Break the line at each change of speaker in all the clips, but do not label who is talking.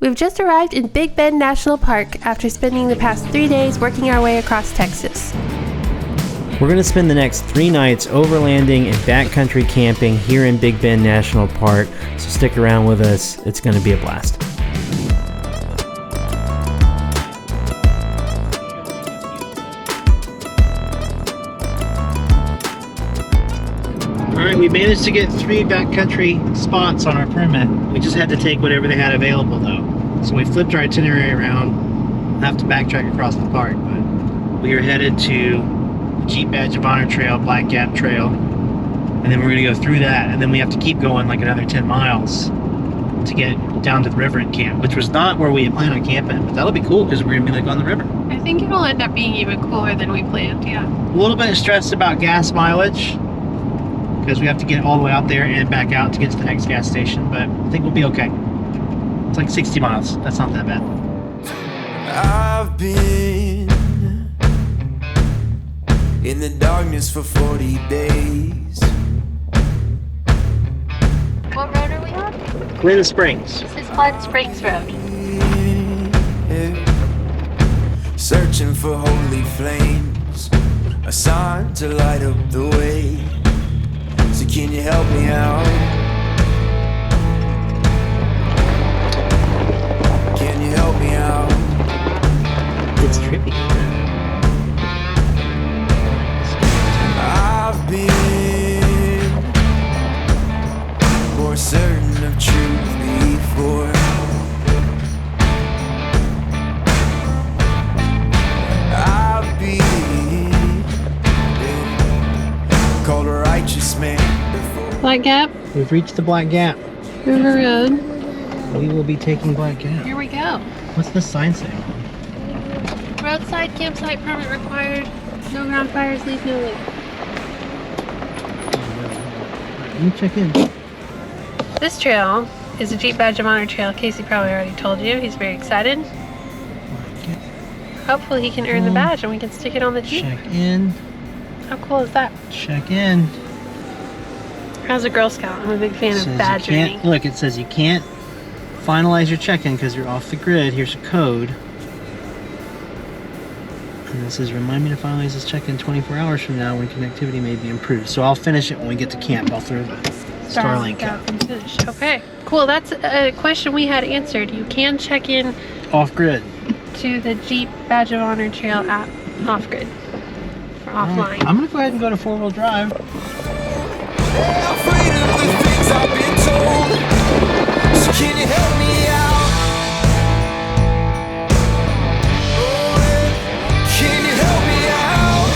We've just arrived in Big Bend National Park after spending the past 3 days working our way across Texas.
We're going to spend the next 3 nights overlanding and backcountry camping here in Big Bend National Park, so stick around with us. It's going to be a blast. Alright, we managed to get 3 backcountry spots on our permit. We just had to take whatever they had available though. So we flipped our itinerary around, have to backtrack across the park, but we are headed to Jeep Badge of Honor Trail, Black Gap Trail, and then we're going to go through that, and then we have to keep going like another 10 miles to get down to the river and camp, which was not where we had planned on camping, but that'll be cool because we're going to be like on the river.
I think it'll end up being even cooler than we planned, yeah.
A little bit stressed about gas mileage because we have to get all the way out there and back out to get to the next gas station, but I think we'll be okay. It's like 60 miles. That's not that bad.
I've been in the darkness for 40 days.
What road are we on?
Glen Springs.
This is Glen Springs Road.
Searching for holy flames, a sign to light up the way. So can you help me out? Can you help me out?
It's trippy.
I've been more certain of truth before. I've been called a righteous man before.
Black Gap,
We've reached the Black Gap.
River Road.
We will be taking Black Gap.
Here we go.
What's the sign say?
Roadside campsite permit required. No ground fires, leave no leak.
Let me check in.
This trail is a Jeep Badge of Honor trail. Casey probably already told you. He's very excited. Hopefully he can earn the badge and we can stick it on the Jeep.
Check in.
How cool is that?
Check in.
As a Girl Scout, I'm a big fan of badge earning.
Look, it says you can't finalize your check-in because you're off the grid. Here's a code. And it says, remind me to finalize this check-in 24 hours from now when connectivity may be improved. So I'll finish it when we get to camp. I'll throw the Starlink out.
And finish. Okay, cool. That's a question we had answered. You can check in
Off-grid.
to the Jeep Badge of Honor trail app off-grid or offline.
Right. I'm going to go ahead and go to 4-wheel drive.
Afraid of the things I've been told. So can you help me out? Oh, can you help me out?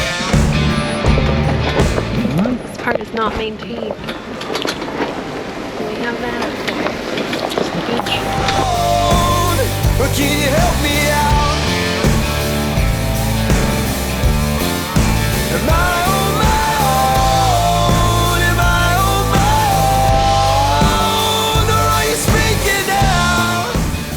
This part is not maintained. Do we have that?
Oh, can you help me out? Am I on my own? Am I on my own? Or are you speaking now?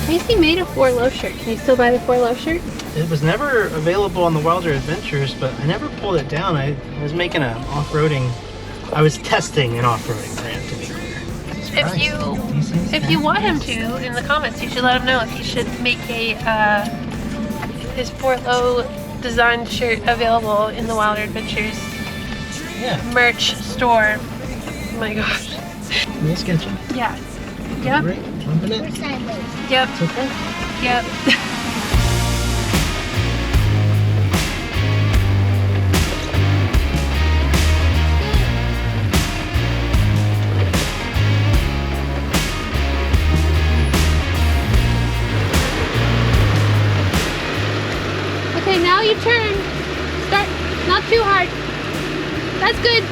Casey made a 4-low shirt. Can you still buy the 4-low shirt?
It was never available on the Wilder Adventures, but I never pulled it down. I was making an off-roading. I was testing an off-roading brand, to be clear.
If you want him to, in the comments, you should let him know if he should make a his 4-low design shirt available in the Wilder Adventures merch store. Oh my gosh.
Real sketchy.
Yeah. Yep.
Right? Bumping it.
Yep.
It's okay.
Yep. Okay, now you turn. Start, not too hard. That's good.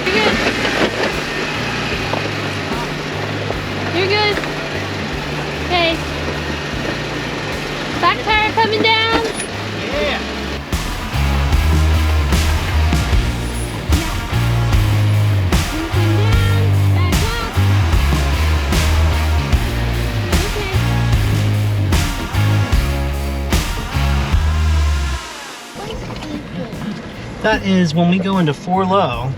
You're good. You're good. Okay. Back tire coming down.
Yeah. That is when we go into 4-low,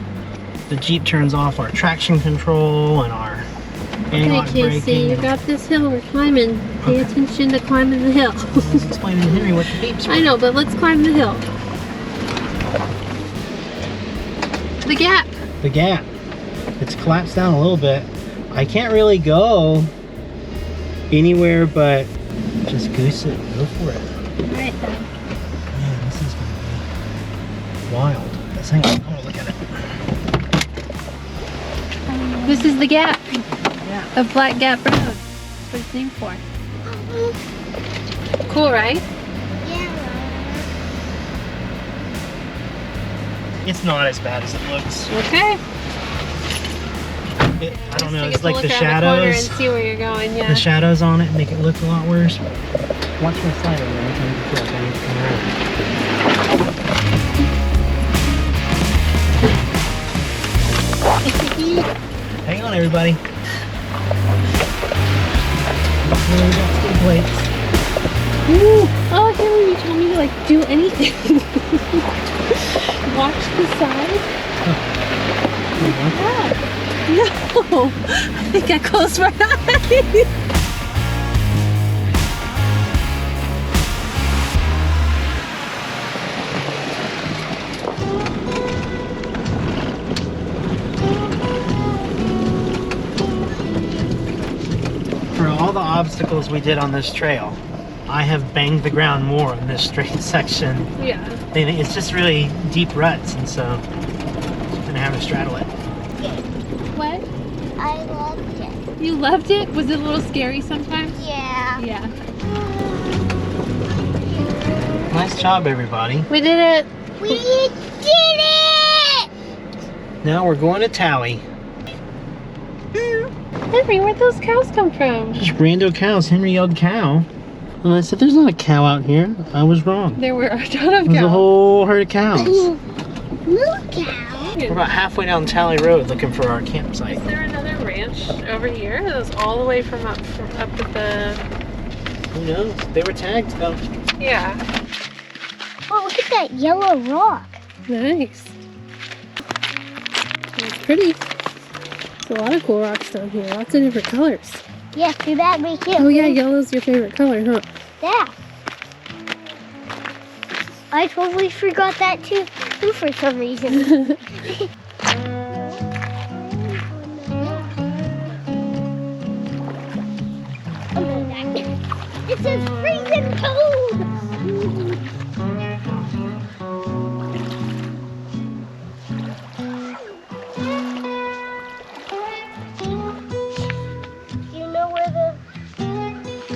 the Jeep turns off our traction control and our Hang on,
Casey,
braking.
you got this hill we're climbing. Pay attention to climbing the hill.
Just explaining to Henry what the beeps were.
I know, but let's climb the hill. The gap.
The gap. It's collapsed down a little bit. I can't really go anywhere but just goose it. Go for it.
Alright then.
Man, this is gonna be wild. Let's hang on. I want to look at it.
This is the gap
Yeah.
of Black Gap Road. That's what it's named for. Cool, right?
It's not as bad as it looks.
Okay.
I don't know.
Take
It's
a
like
look
the
around the corner and
shadows.
see where you're going. Yeah.
The shadows on it make it look a lot worse. Watch my slider, man. I feel like I need to come around. Hang on, everybody. We got skid plates.
Ooh. Oh, Henry, you told me to like do anything. Watch the side. Yeah. No. I think I closed my eyes.
For all the obstacles we did on this trail, I have banged the ground more in this straight section.
Yeah.
It's just really deep ruts, and so I'm gonna have to straddle it.
What?
I loved it.
You loved it? Was it a little scary sometimes?
Yeah.
Yeah.
Nice job, everybody.
We did it.
We did it!
Now we're going to Towie.
Henry, where'd those cows come from?
Just rando cows. Henry yelled cow. And I said, there's not a cow out here. I was wrong.
There were a ton of
There's a
cows.
whole herd of cows.
Look out!
We're about halfway down Tally Road looking for our campsite.
Is there another ranch over here? It was all the way from up at the...
Who knows? They were tagged though.
Yeah.
Oh, look at that yellow rock.
Nice. It's pretty. There's a lot of cool rocks down here. Lots of different colors.
Yeah, do that me too.
Oh yeah, yellow's your favorite color, huh?
Yeah. I totally forgot that too for some reason. It says freezing cold. Do you know where the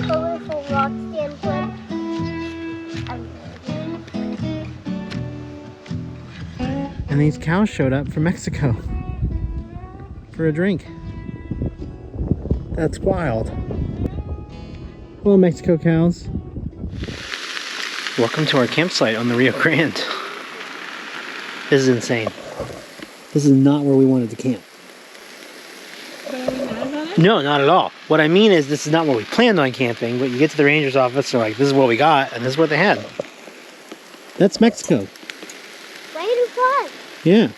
colorful rock stands went?
And these cows showed up from Mexico for a drink. That's wild. Hello, Mexico cows. Welcome to our campsite on the Rio Grande. This is insane. This is not where we wanted to camp.
But are we mad about it?
No, not at all. What I mean is this is not where we planned on camping, but you get to the ranger's office, they're like, this is what we got, and this is what they had. That's Mexico.
Way to fun.
Yeah.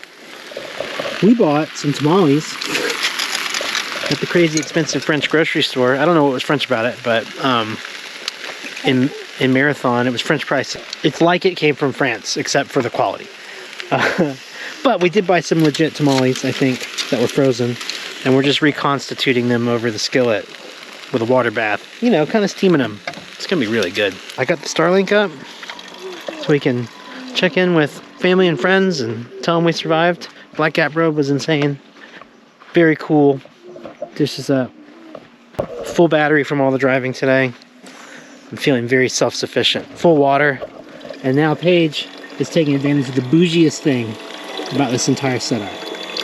We bought some tamales at the crazy expensive French grocery store. I don't know what was French about it, but in Marathon, it was French price. It's like it came from France, except for the quality. But we did buy some legit tamales, I think, that were frozen. And we're just reconstituting them over the skillet with a water bath. You know, kind of steaming them. It's going to be really good. I got the Starlink up so we can check in with family and friends and tell them we survived. Black Gap Road was insane. Very cool. This is a full battery from all the driving today. I'm feeling very self-sufficient. Full water. And now Paige is taking advantage of the bougiest thing about this entire setup.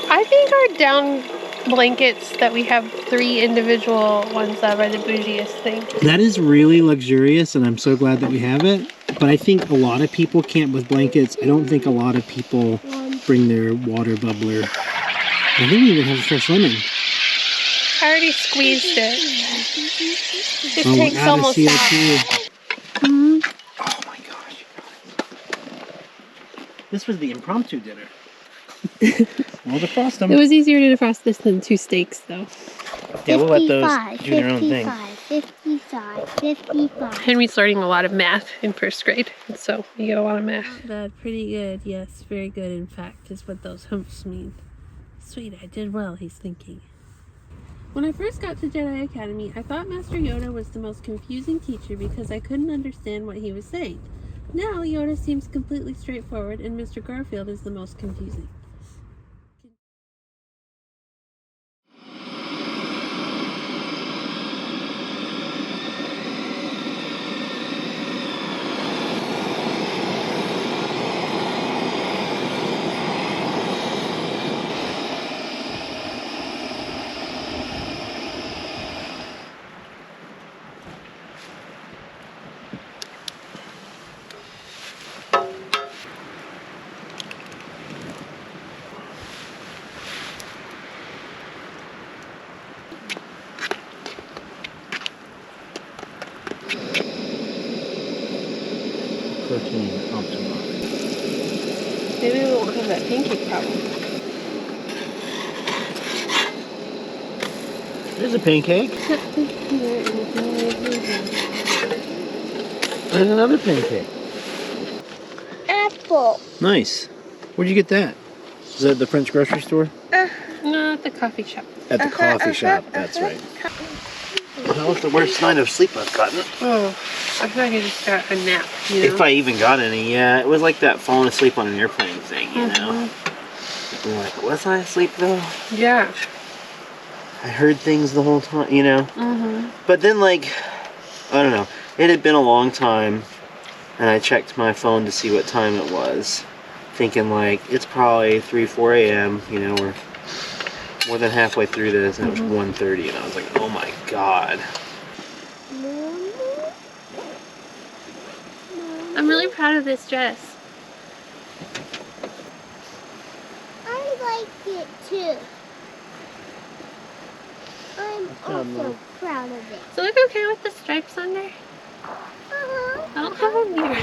I think our down blankets that we have 3 individual ones that are the bougiest thing.
That is really luxurious, and I'm so glad that we have it. But I think a lot of people camp with blankets. I don't think a lot of people bring their water bubbler. I think we even have a fresh lemon.
I already squeezed it. This
Oh,
tank's
out of
almost
CO2.
out.
Oh my gosh. This was the impromptu dinner. We'll defrost them.
It was easier to defrost this than 2 steaks, though.
Yeah, we'll let those do their own thing.
55.
Henry's learning a lot of math in first grade, so you get a lot of math. Not bad, pretty good. Yes, very good, in fact, is what those humps mean. Sweet, I did well, he's thinking. When I first got to Jedi Academy, I thought Master Yoda was the most confusing teacher because I couldn't understand what he was saying. Now, Yoda seems completely straightforward, and Mr. Garfield is the most confusing. Maybe we won't have that pancake problem.
There's a pancake. There's another pancake.
Apple.
Nice. Where'd you get that? Is that at the French grocery store?
No, at the coffee shop.
At the coffee shop, that's right. That was the worst night of sleep I've gotten.
Oh, I feel like I just got a nap, you know?
If I even got any, yeah. It was like that falling asleep on an airplane thing, you know? I'm like, was I asleep though?
Yeah.
I heard things the whole time, you know? But then, like, I don't know. It had been a long time, and I checked my phone to see what time it was, thinking, like, it's probably 3, 4 a.m., you know, we're more than halfway through this, and it was 1:30, and I was like, oh my god.
I'm really proud of this dress.
I like it too. I'm also proud of it.
Does it look okay with the stripes under? I don't have them here.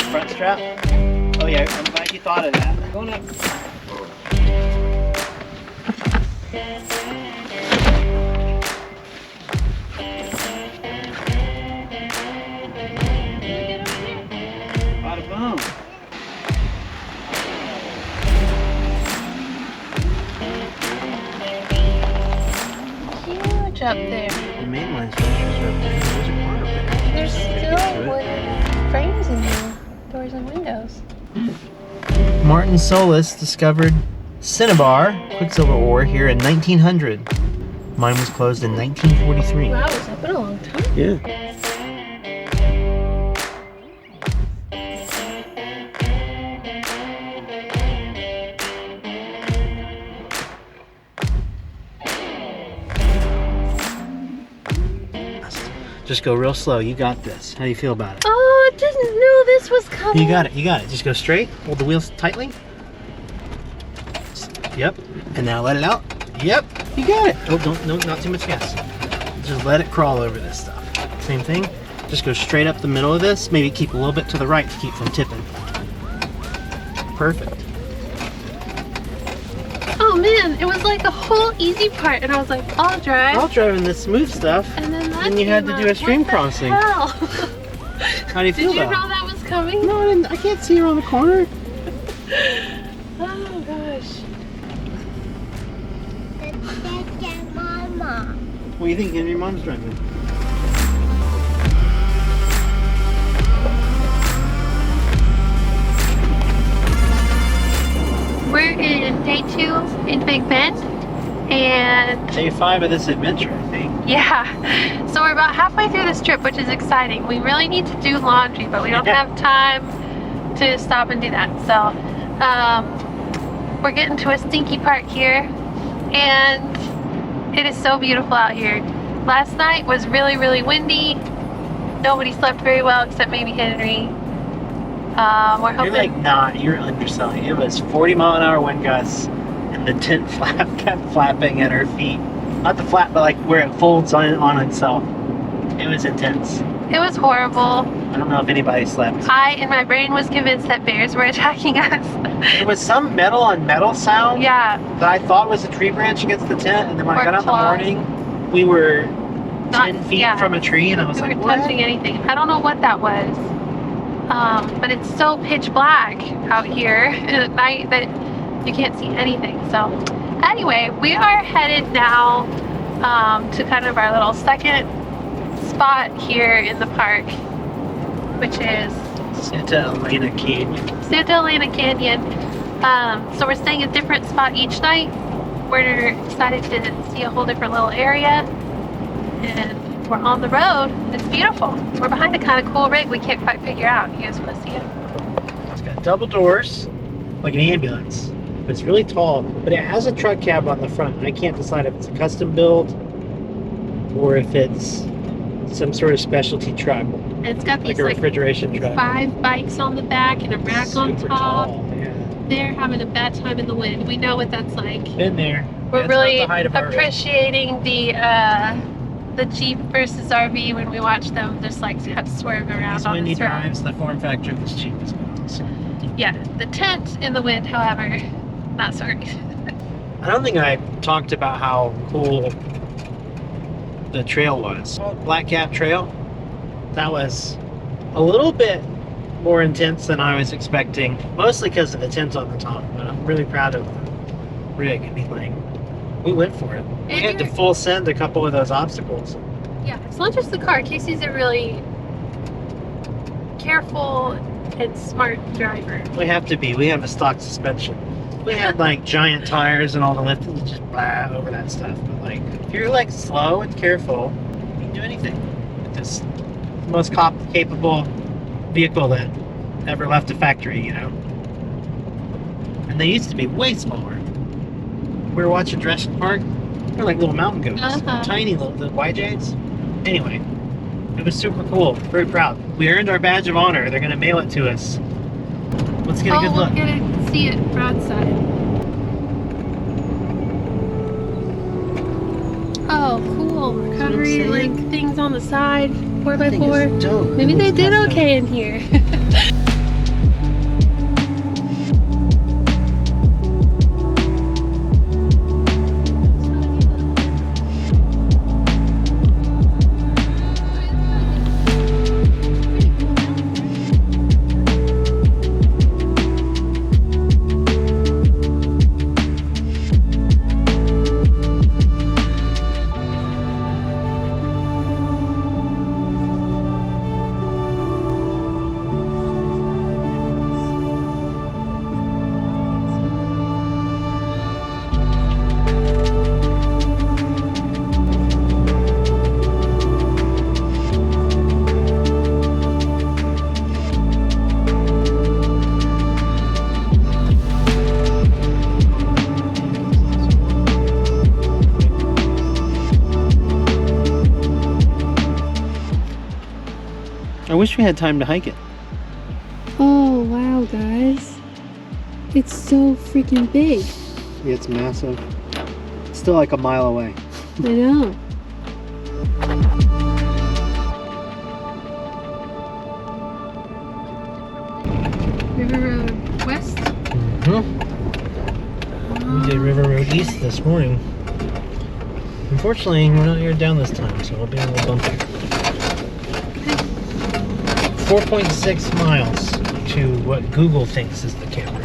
Front strap? Oh yeah, I'm glad you thought of that. Going up. Bada boom.
Huge up there.
The mainline structures are up there. There's a car up there.
There's still wooden frames in the doors and windows.
Martin Solis discovered cinnabar, quicksilver ore, here in 1900. Mine was closed in 1943.
Wow, it's been a long time.
Yeah. Just go real slow. You got this. How do you feel about it?
Oh, I didn't know this was coming.
You got it. You got it. Just go straight. Hold the wheels tightly. Yep. And now let it out. Yep. You got it. Oh, no, not too much gas. Just let it crawl over this stuff. Same thing. Just go straight up the middle of this. Maybe keep a little bit to the right to keep from tipping. Perfect.
Oh man, it was like the whole easy part, and I was like, I'll drive.
I'll drive in this smooth stuff.
And then
you had to do a stream crossing.
Hell?
How do you feel
Did you
about
know that was coming?
No, I didn't. I can't see around the corner.
Oh gosh.
That's Mama.
What do you think, Henry? Mom's driving.
We're in day 2 in Big Bend, and
Day 5 of this adventure, I think.
yeah, so we're about halfway through this trip, which is exciting. We really need to do laundry, but we don't have time to stop and do that. So we're getting to a stinky part here, and it is so beautiful out here. Last night was really, really windy. Nobody slept very well except maybe Henry. We're hoping.
You're like, nah, you're underselling. It was 40-mile-an-hour wind gusts, and the tent flap kept flapping at our feet. Not the flap, but like where it folds on itself. It was intense.
It was horrible.
I don't know if anybody slept.
In my brain was convinced that bears were attacking us.
There was some metal on metal sound
Yeah.
that I thought was a tree branch against the tent, and then when I got out in the morning, we were 10 feet from a tree, and I was
we
like,
were
what?
touching anything. I don't know what that was. But it's so pitch black out here at night that you can't see anything. So anyway, we are headed now to kind of our little second spot here in the park, which is
Santa Elena Canyon.
Santa Elena Canyon. So we're staying a different spot each night. We're excited to see a whole different little area, and we're on the road. It's beautiful. We're behind a kind of cool rig we can't quite figure out. You guys want to see it?
It's got double doors, like an ambulance. But it's really tall, but it has a truck cab on the front. I can't decide if it's a custom build or if it's some sort of specialty truck.
And it's got these
like a refrigeration truck.
5 bikes on the back and a rack on
Super
top.
tall, yeah.
They're having a bad time in the wind. We know what that's like.
Been there.
We're
That's
really
about the height of our rig.
appreciating the Jeep versus RV when we watch them just like have to swerve around
These
on
windy
this road.
drives, the form factor of this Jeep is good. So.
Yeah, the tent in the wind, however, not so great.
I don't think I talked about how cool the trail was. Black Cat Trail. That was a little bit more intense than I was expecting, mostly because of the tent on the top, but I'm really proud of the rig. I mean, like, we went for it. We had to full send a couple of those obstacles.
Yeah, it's not just the car. Casey's a really careful and smart driver.
We have to be. We have a stock suspension. We had like giant tires and all the lift and just blah over that stuff. But like, if you're like slow and careful, you can do anything. It's the most capable vehicle that ever left a factory, you know. And they used to be way smaller. We were watching Jurassic Park. They're like little mountain goats, tiny little the YJs. Anyway, it was super cool. Very proud. We earned our badge of honor. They're gonna mail it to us. Let's get a good look.
We'll get to see it broadside. Oh, cool. Recovery, like things on the side, 4x4. Maybe they did okay in here.
I wish we had time to hike it.
Oh, wow, guys. It's so freaking big.
Yeah, it's massive. It's still like a mile away.
I know. River Road West?
We did River Road East this morning. Unfortunately, we're not here down this time, so it'll be a little bumpy. 4.6 miles to what Google thinks is the campground.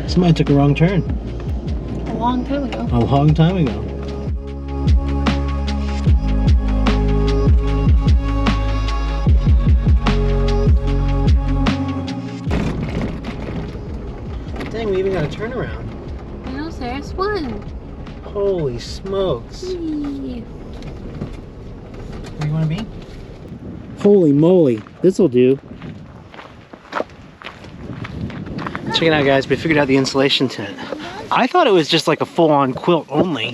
Somebody took a wrong turn.
A long time ago.
A long time ago. Dang, we even got a turnaround.
There's one.
Holy smokes.
Whee.
Where you want to be? Holy moly. This'll do. Check it out, guys. We figured out the insulation tent. I thought it was just like a full-on quilt only,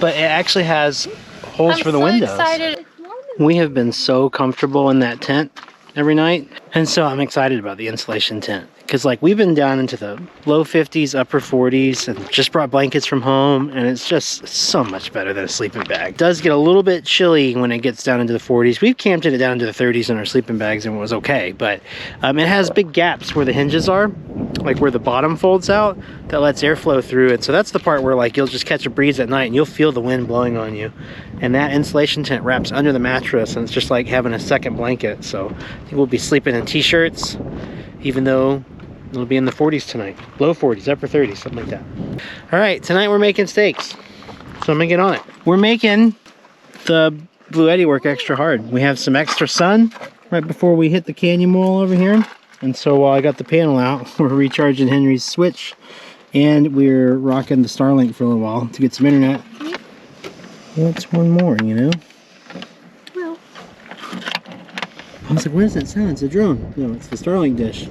but it actually has holes for the windows.
Excited.
We have been so comfortable in that tent every night, and so I'm excited about the insulation tent. Because like we've been down into the low 50s, upper 40s, and just brought blankets from home, and it's just so much better than a sleeping bag. It does get a little bit chilly when it gets down into the 40s. We've camped it down into the 30s in our sleeping bags and it was okay, but it has big gaps where the hinges are, like where the bottom folds out, that lets airflow through it. So that's the part where like you'll just catch a breeze at night and you'll feel the wind blowing on you. And that insulation tent wraps under the mattress and it's just like having a second blanket. So I think we'll be sleeping in t-shirts, even though it'll be in the 40s tonight. Low 40s, upper 30s, something like that. All right, tonight we're making steaks. So I'm gonna get on it. We're making the Blue Eddy work extra hard. We have some extra sun right before we hit the canyon wall over here. And so while I got the panel out, we're recharging Henry's Switch and we're rocking the Starlink for a little while to get some internet. What's one more, you know?
Well.
I was like, what is that sound? It's a drone. No, it's the Starlink dish.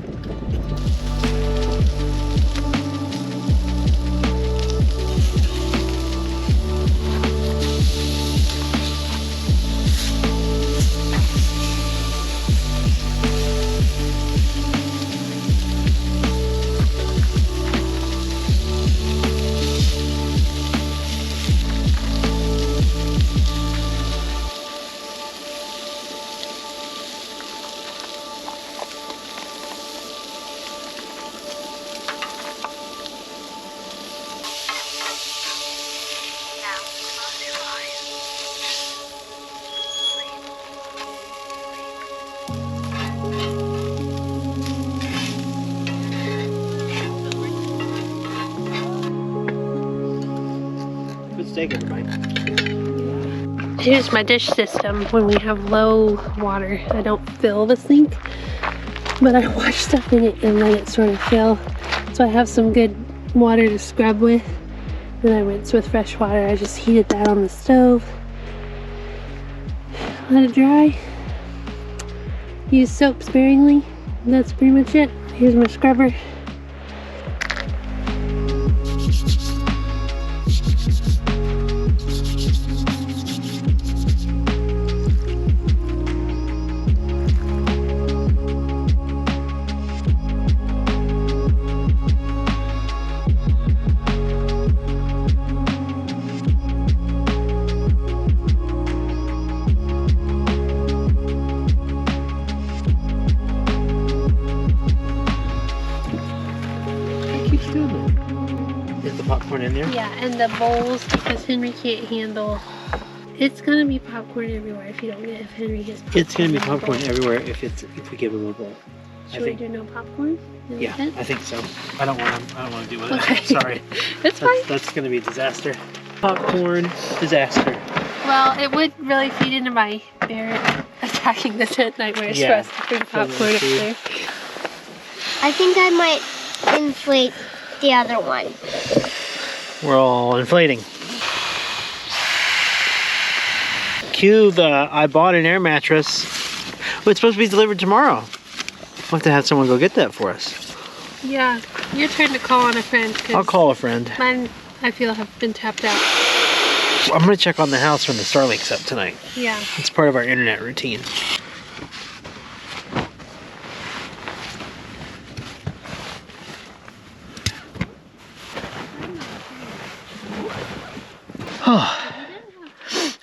Here's my dish system. When we have low water, I don't fill the sink, but I wash stuff in it and let it sort of fill. So I have some good water to scrub with. Then I rinse with fresh water. I just heated that on the stove. Let it dry. Use soap sparingly. That's pretty much it. Here's my scrubber.
Popcorn in there?
Yeah, and the bowls, because Henry can't handle. It's gonna be popcorn everywhere if you don't get, if Henry gets popcorn.
It's gonna be popcorn everywhere if we give him a bowl.
Should we do no popcorn?
Yeah, I think so. I don't want to deal with
Okay.
it. Sorry.
It's fine.
That's gonna be a disaster. Popcorn disaster.
Well, it would really feed into my bear attacking the tent nightmares for us to bring popcorn up there.
I think I might inflate the other one.
We're all inflating. Cue the I bought an air mattress. Oh, it's supposed to be delivered tomorrow. We'll have to have someone go get that for us.
Yeah, your turn to call on a friend.
I'll call a friend.
Mine, I feel, have been tapped out.
I'm gonna check on the house when the Starlink's up tonight.
Yeah.
It's part of our internet routine.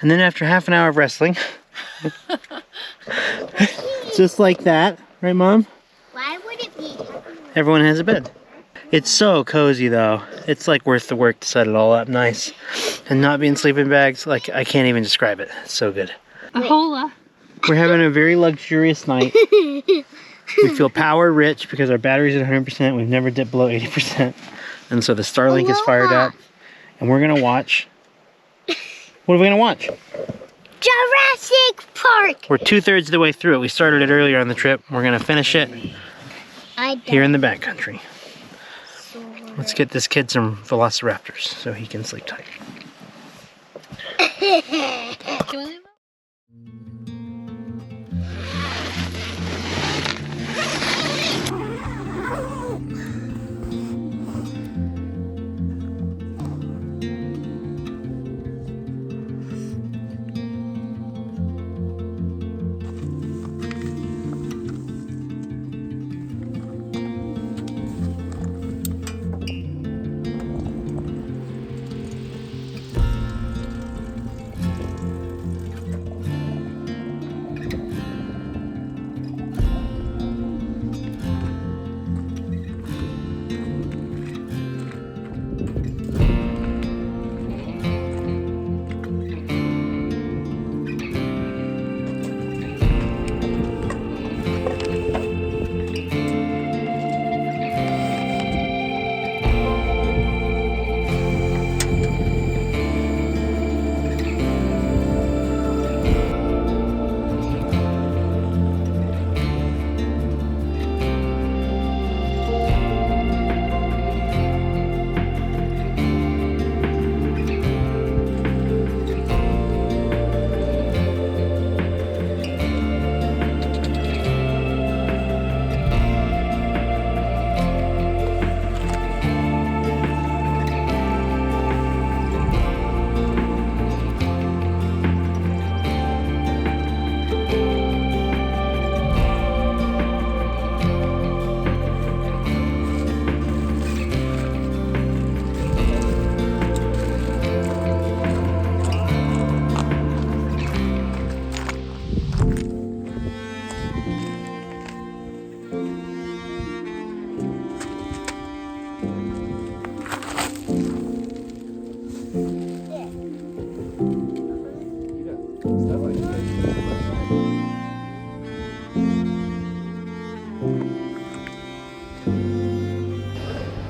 And then after half an hour of wrestling, just like that, right, Mom?
Why would it be?
Everyone has a bed. It's so cozy though. It's like worth the work to set it all up nice. And not being sleeping bags, like I can't even describe it. It's so good.
A hola.
We're having a very luxurious night. We feel power rich because our battery's at 100%. We've never dipped below 80%. And so the Starlink is fired up. And we're gonna watch. What are we gonna watch?
Jurassic Park!
We're 2/3 of the way through it. We started it earlier on the trip. We're gonna finish it here in the backcountry. Let's get this kid some velociraptors so he can sleep tight.
Can we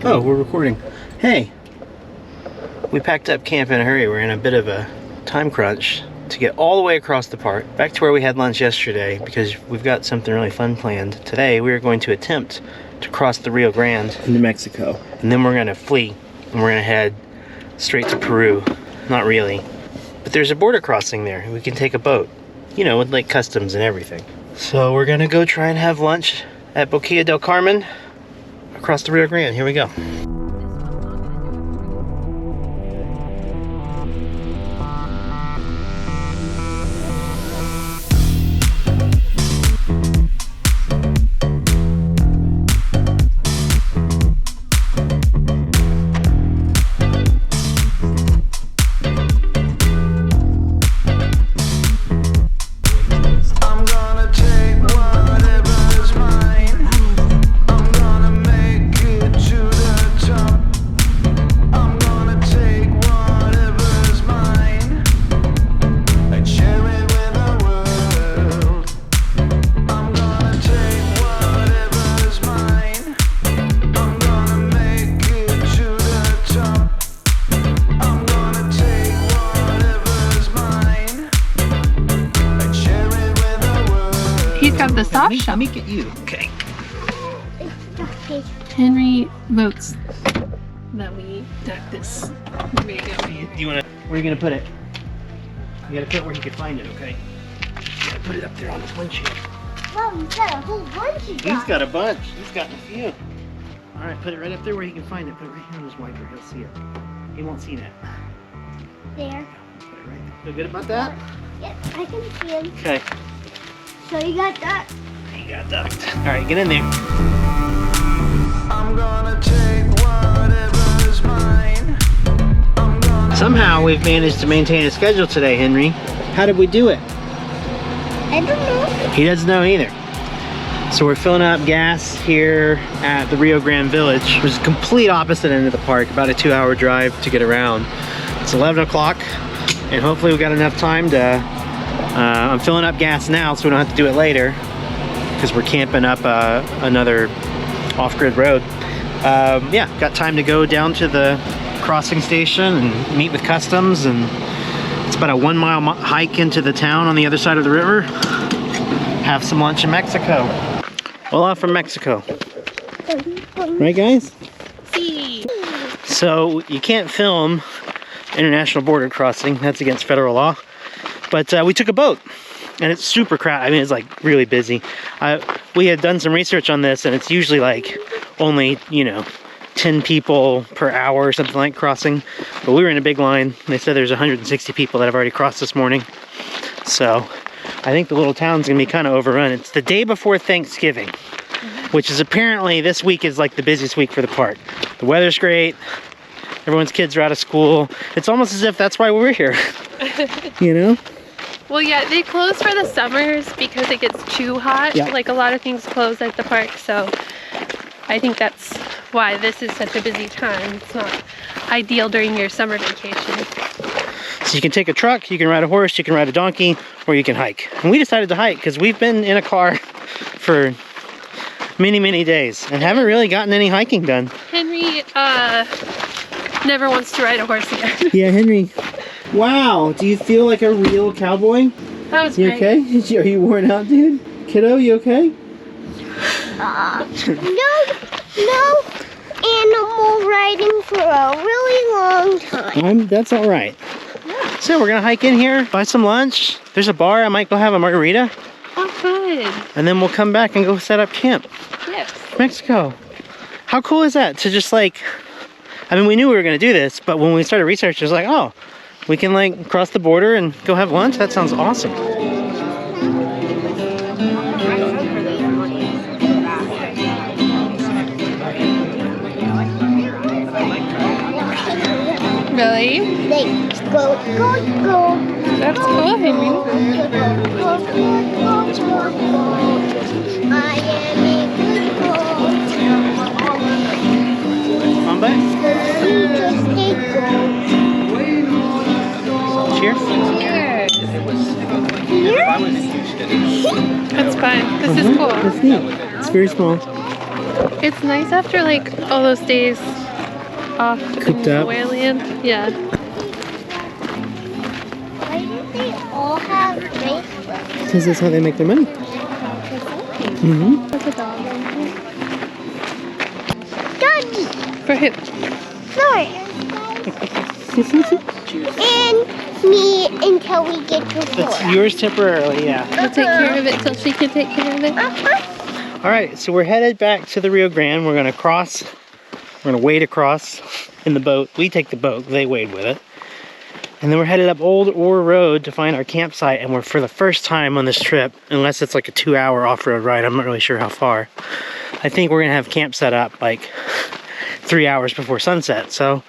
Oh, we're recording. Hey, we packed up camp in a hurry. We're in a bit of a time crunch to get all the way across the park, back to where we had lunch yesterday, because we've got something really fun planned. Today, we are going to attempt to cross the Rio Grande into Mexico. And then we're gonna flee, and we're gonna head straight to Peru. Not really. But there's a border crossing there. We can take a boat, you know, with like customs and everything. So we're gonna go try and have lunch at Boquilla del Carmen, across the Rio Grande. Here we go.
The soft shell.
Let me get you. Okay.
Henry votes that we duck this. There we go.
Do you wanna? Where are you gonna put it? You gotta put it where you can find it. Okay. You gotta put it up there on this windshield.
Mom, you got a whole bunch of
He's got a bunch. He's got a few. All right, put it right up there where he can find it. Put it right here on his wiper. He'll see it. He won't see that.
There.
Put it right there. Feel good about that?
Yep, I can see him.
Okay.
So you got that.
He got ducked. All right, get in there.
I'm gonna take whatever's mine.
Somehow we've managed to maintain a schedule today, Henry. How did we do it?
I don't know.
He doesn't know either. So we're filling up gas here at the Rio Grande Village, which is the complete opposite end of the park, about a 2-hour drive to get around. It's 11 o'clock, and hopefully we've got enough time to, I'm filling up gas now so we don't have to do it later, because we're camping up another off-grid road. Yeah, got time to go down to the crossing station and meet with customs, and it's about a 1-mile hike into the town on the other side of the river. Have some lunch in Mexico. Hola from Mexico. Right, guys?
See.
So you can't film international border crossing. That's against federal law. But we took a boat, and it's super crowded. I mean, it's like really busy. We had done some research on this, and it's usually like only, you know, 10 people per hour or something like crossing. But we were in a big line. They said there's 160 people that have already crossed this morning. So I think the little town's gonna be kind of overrun. It's the day before Thanksgiving, which is apparently this week is like the busiest week for the park. The weather's great. Everyone's kids are out of school. It's almost as if that's why we're here, you know?
Well, yeah, they close for the summers because it gets too hot.
Yeah.
Like a lot of things close at the park, so I think that's why this is such a busy time. It's not ideal during your summer vacation.
So you can take a truck, you can ride a horse, you can ride a donkey, or you can hike. And we decided to hike because we've been in a car for many, many days and haven't really gotten any hiking done.
Henry never wants to ride a horse again.
Yeah, Henry. Wow, do you feel like a real cowboy?
That was
You
great.
okay? Are you worn out, dude? Kiddo, you okay?
No animal riding for a really long time.
That's all right. So we're gonna hike in here, buy some lunch. There's a bar. I might go have a margarita,
Oh, good.
and then we'll come back and go set up camp.
Yes.
Mexico. How cool is that to just like, I mean, we knew we were gonna do this, but when we started research, it was like, oh, we can like cross the border and go have lunch? That sounds awesome.
Really?
Let's go.
That's cool, Henry.
Go. I am a good girl.
On back.
Just a girl.
Cheers.
That's fun. This is cool.
That's neat. It's very small.
It's nice after like all those days off
Cooped
in
up.
Wayland. Yeah.
Why do they all have bracelets?
Because that's how they make their money. Mm-hmm.
There's a dog in here.
Doggy.
For who?
Sorry. And me until we get to
That's
Florida.
yours temporarily, yeah.
We'll take care of it till she can take care of it.
All right, so we're headed back to the Rio Grande. We're gonna wade across in the boat. We take the boat, they wade with it. And then we're headed up Old Ore Road to find our campsite. And we're, for the first time on this trip, unless it's like a 2-hour off-road ride, I'm not really sure how far, I think we're gonna have camp set up like 3 hours before sunset. So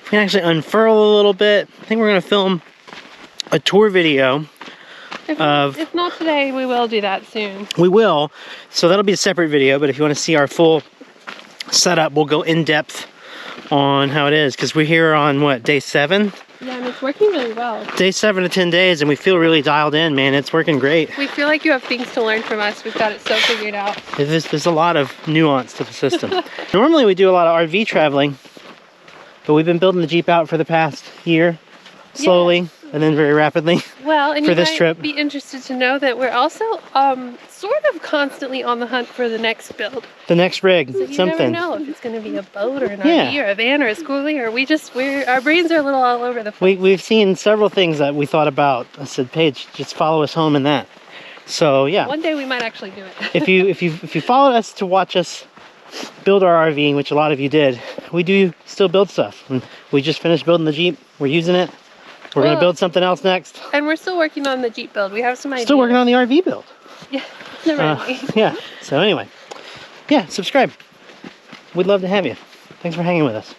we can actually unfurl a little bit. I think we're gonna film a tour video.
If not today, we will do that soon.
We will, so that'll be a separate video, but if you want to see our full setup, we'll go in depth on how it is, because we're here on what, day 7?
Yeah, and it's working really well.
Day 7 to 10 days, and we feel really dialed in, man. It's working great.
We feel like you have things to learn from us. We've got it so figured out.
There's a lot of nuance to the system. Normally we do a lot of RV traveling, but we've been building the Jeep out for the past year, slowly, and then very rapidly.
Well, and
for
you
this
might
trip.
be interested to know that we're also sort of constantly on the hunt for the next build.
The next rig,
So you never
something.
know if it's going to be a boat or an
Yeah.
RV or a van or a schoolie, or our brains are a little all over the place.
We've seen several things that we thought about. I said, Paige, just follow us home in that. So yeah.
One day we might actually do it.
if you followed us to watch us build our RV, which a lot of you did, we do still build stuff. And we just finished building the Jeep. We're using it. We're gonna
Well,
build something else next.
And we're still working on the Jeep build. We have some ideas.
Still working on the RV build.
Yeah, never mind.
Yeah. So anyway, yeah, subscribe. We'd love to have you. Thanks for hanging with us.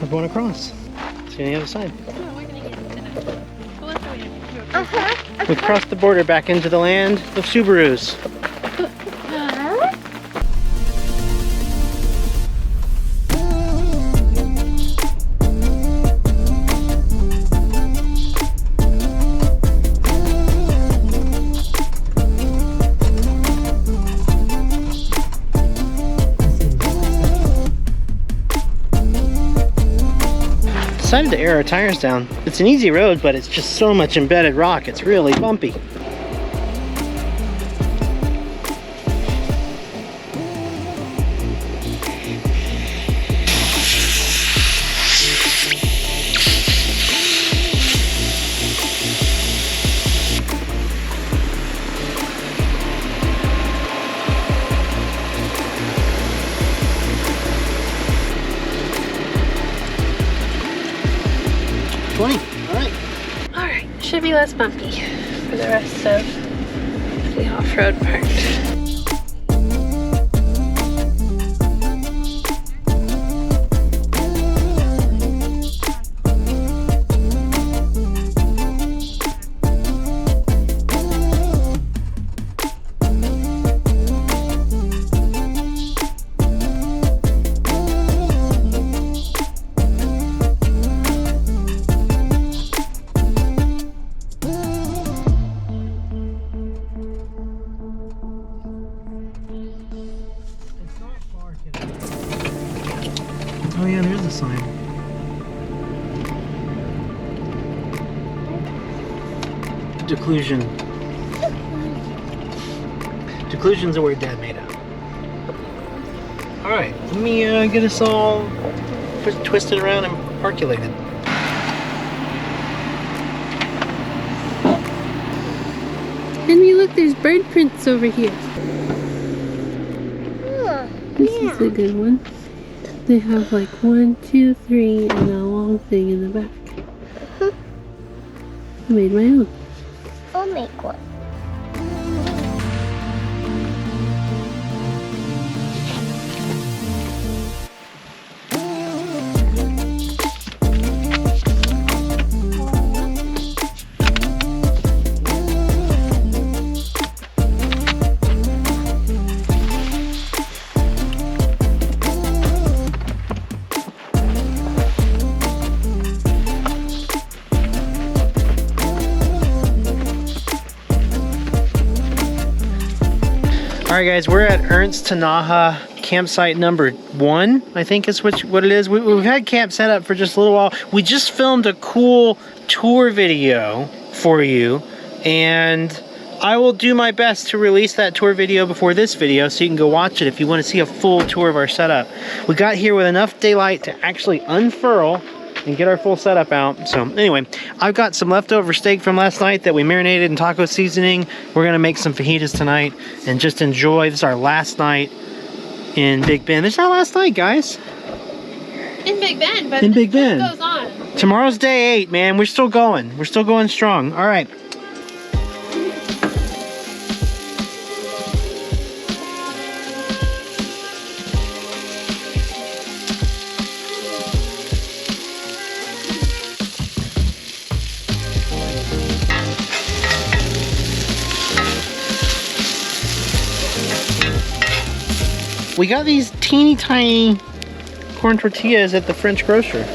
We're going across. Let's go to the other side. We've crossed the border back into the land of Subarus. Decided to air our tires down. It's an easy road, but it's just so much embedded rock. It's really bumpy.
It should be less bumpy for the rest of the off-road part.
Oh yeah, there's a sign. Declusion. Declusion's a word Dad made up. Alright, let me get us all twisted around and parkulated.
Henry, look, there's bird prints over here. This is a good one. They have like 1, 2, 3 and a long thing in the back. I made my own.
I'll make one.
Alright guys, we're at Ernst Tanaha campsite number 1, I think is what it is. We've had camp set up for just a little while. We just filmed a cool tour video for you, and I will do my best to release that tour video before this video so you can go watch it if you want to see a full tour of our setup. We got here with enough daylight to actually unfurl and get our full setup out. So anyway, I've got some leftover steak from last night that we marinated in taco seasoning. We're gonna make some fajitas tonight and just enjoy. This is our last night in Big Bend. This is our last night, guys.
In Big Bend, but
in Big Bend.
Goes on.
Tomorrow's day 8, man. We're still going. We're still going strong. All right. We got these teeny tiny corn tortillas at the French grocer.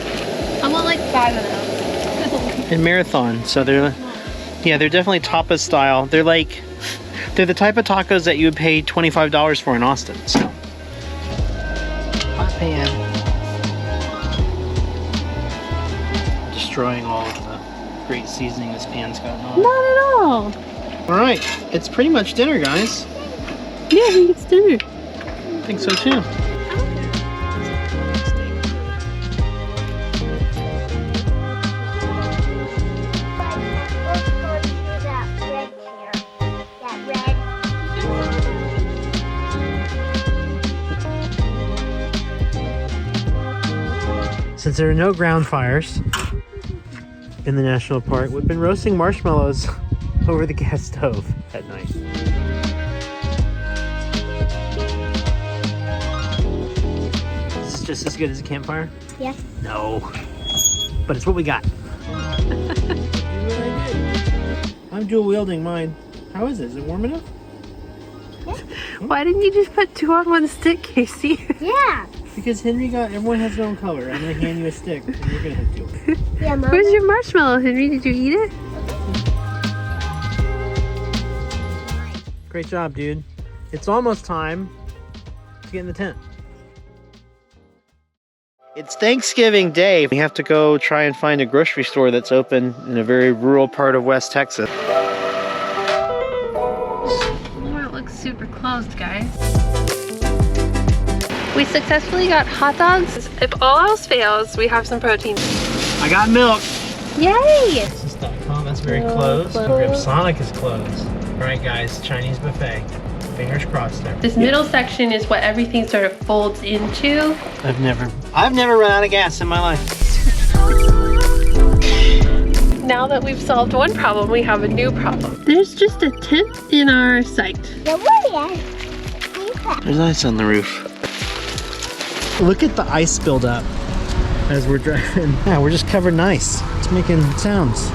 I want like 5 of them.
In Marathon, so they're definitely tapas style. They're the type of tacos that you would pay $25 for in Austin. So, hot pan, destroying all of the great seasoning this pan's got on.
Not at all.
All right, it's pretty much dinner, guys.
Yeah, I think it's dinner.
I think so too. Since there are no ground fires in the national park, we've been roasting marshmallows over the gas stove at night. Just as good as a campfire?
Yes.
No. But it's what we got. I'm dual wielding mine. How is it? Is it warm enough?
Yeah.
Why didn't you just put 2 on 1 stick, Casey?
Yeah.
Because everyone has their own color. I'm gonna hand you a stick and you're gonna have 2.
Yeah, Mama.
Where's your marshmallow, Henry? Did you eat it?
Great job, dude. It's almost time to get in the tent. It's Thanksgiving Day. We have to go try and find a grocery store that's open in a very rural part of West Texas.
Oh, it looks super closed, guys. We successfully got hot dogs. If all else fails, we have some protein.
I got milk.
Yay!
This is .com. That's very closed. Rib Sonic is closed. All right, guys. Chinese buffet. Fingers crossed there.
This middle section is what everything sort of folds into.
I've never run out of gas in my life.
Now that we've solved one problem, we have a new problem. There's just a tent in our sight.
There's ice on the roof. Look at the ice buildup as we're driving. Yeah, we're just covered in ice. It's making sounds.